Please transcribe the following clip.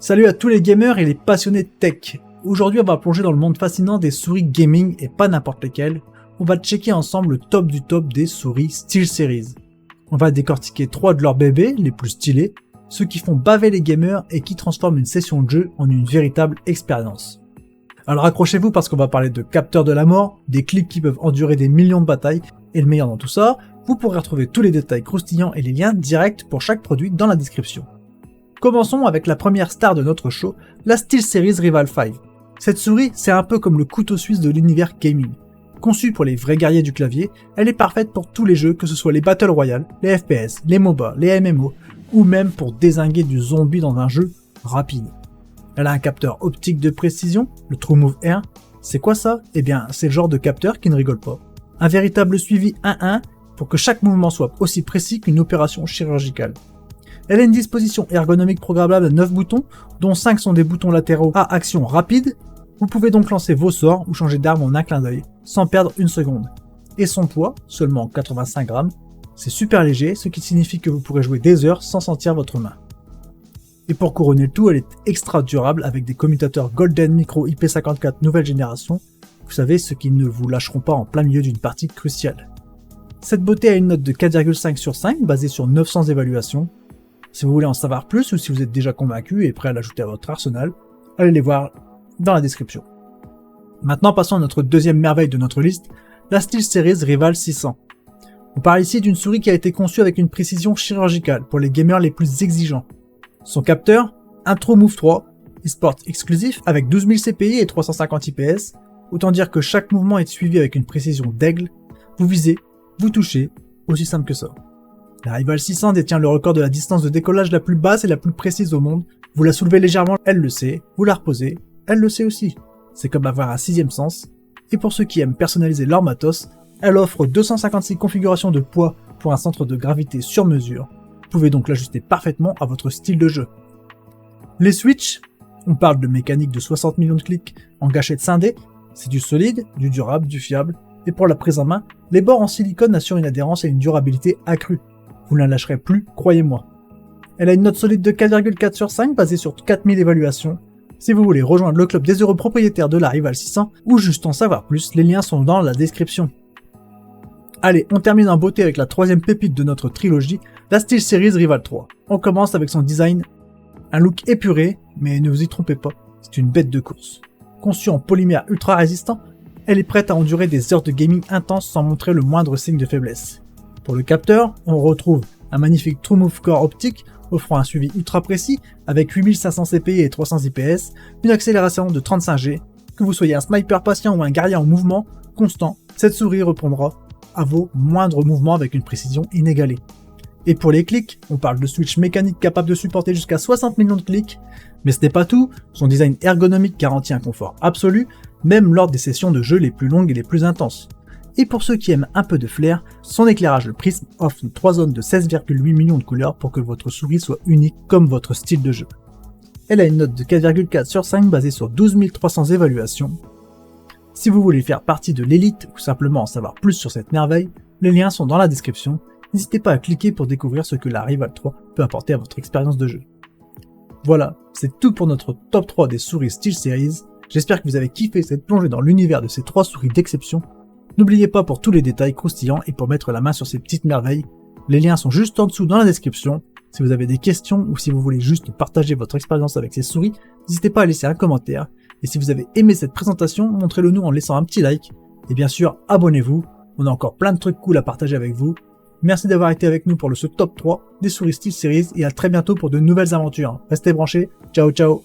Salut à tous les gamers et les passionnés de tech. Aujourd'hui on va plonger dans le monde fascinant des souris gaming et pas n'importe lesquelles. On va checker ensemble le top du top des souris SteelSeries. On va décortiquer 3 de leurs bébés les plus stylés, ceux qui font baver les gamers et qui transforment une session de jeu en une véritable expérience. Alors accrochez-vous parce qu'on va parler de capteurs de la mort, des clics qui peuvent endurer des millions de batailles, et le meilleur dans tout ça, vous pourrez retrouver tous les détails croustillants et les liens directs pour chaque produit dans la description. Commençons avec la première star de notre show, la SteelSeries Rival 5. Cette souris, c'est un peu comme le couteau suisse de l'univers gaming. Conçue pour les vrais guerriers du clavier, elle est parfaite pour tous les jeux, que ce soit les Battle Royale, les FPS, les MOBA, les MMO, ou même pour dézinguer du zombie dans un jeu rapide. Elle a un capteur optique de précision, le TrueMove R. C'est quoi ça? Eh bien, c'est le genre de capteur qui ne rigole pas. Un véritable suivi 1-1 pour que chaque mouvement soit aussi précis qu'une opération chirurgicale. Elle a une disposition ergonomique programmable à 9 boutons, dont 5 sont des boutons latéraux à action rapide. Vous pouvez donc lancer vos sorts ou changer d'arme en un clin d'œil, sans perdre une seconde. Et son poids, seulement 85 grammes, c'est super léger, ce qui signifie que vous pourrez jouer des heures sans sentir votre main. Et pour couronner le tout, elle est extra durable avec des commutateurs Golden Micro IP54 nouvelle génération, vous savez, ceux qui ne vous lâcheront pas en plein milieu d'une partie cruciale. Cette beauté a une note de 4,5 sur 5 basée sur 900 évaluations. Si vous voulez en savoir plus ou si vous êtes déjà convaincu et prêt à l'ajouter à votre arsenal, allez les voir dans la description. Maintenant passons à notre deuxième merveille de notre liste, la SteelSeries Rival 600. On parle ici d'une souris qui a été conçue avec une précision chirurgicale pour les gamers les plus exigeants. Son capteur, un TrueMove 3, eSport exclusif avec 12 000 CPI et 350 IPS, autant dire que chaque mouvement est suivi avec une précision d'aigle, vous visez, vous touchez, aussi simple que ça. La Rival 600 détient le record de la distance de décollage la plus basse et la plus précise au monde. Vous la soulevez légèrement, elle le sait. Vous la reposez, elle le sait aussi. C'est comme avoir un sixième sens. Et pour ceux qui aiment personnaliser leur matos, elle offre 256 configurations de poids pour un centre de gravité sur mesure. Vous pouvez donc l'ajuster parfaitement à votre style de jeu. Les switches, on parle de mécanique de 60 millions de clics en gâchette scindée. C'est du solide, du durable, du fiable. Et pour la prise en main, les bords en silicone assurent une adhérence et une durabilité accrue. Vous ne la lâcherez plus, croyez-moi. Elle a une note solide de 4,4 sur 5 basée sur 4000 évaluations. Si vous voulez rejoindre le club des heureux propriétaires de la Rival 600 ou juste en savoir plus, les liens sont dans la description. Allez, on termine en beauté avec la troisième pépite de notre trilogie, la SteelSeries Rival 3. On commence avec son design. Un look épuré, mais ne vous y trompez pas, c'est une bête de course. Conçue en polymère ultra résistant, elle est prête à endurer des heures de gaming intenses sans montrer le moindre signe de faiblesse. Pour le capteur, on retrouve un magnifique TrueMove Core optique offrant un suivi ultra précis avec 8500 CPI et 300 IPS, une accélération de 35G. Que vous soyez un sniper patient ou un guerrier en mouvement constant, cette souris répondra à vos moindres mouvements avec une précision inégalée. Et pour les clics, on parle de switch mécanique capable de supporter jusqu'à 60 millions de clics, mais ce n'est pas tout, son design ergonomique garantit un confort absolu, même lors des sessions de jeu les plus longues et les plus intenses. Et pour ceux qui aiment un peu de flair, son éclairage le prisme offre 3 zones de 16,8 millions de couleurs pour que votre souris soit unique comme votre style de jeu. Elle a une note de 4,4 sur 5 basée sur 12 300 évaluations. Si vous voulez faire partie de l'élite ou simplement en savoir plus sur cette merveille, les liens sont dans la description. N'hésitez pas à cliquer pour découvrir ce que la Rival 3 peut apporter à votre expérience de jeu. Voilà, c'est tout pour notre top 3 des souris SteelSeries. J'espère que vous avez kiffé cette plongée dans l'univers de ces 3 souris d'exception. N'oubliez pas pour tous les détails croustillants et pour mettre la main sur ces petites merveilles, les liens sont juste en dessous dans la description. Si vous avez des questions ou si vous voulez juste partager votre expérience avec ces souris, n'hésitez pas à laisser un commentaire. Et si vous avez aimé cette présentation, montrez-le nous en laissant un petit like. Et bien sûr, abonnez-vous, on a encore plein de trucs cool à partager avec vous. Merci d'avoir été avec nous pour ce top 3 des souris SteelSeries et à très bientôt pour de nouvelles aventures. Restez branchés, ciao ciao.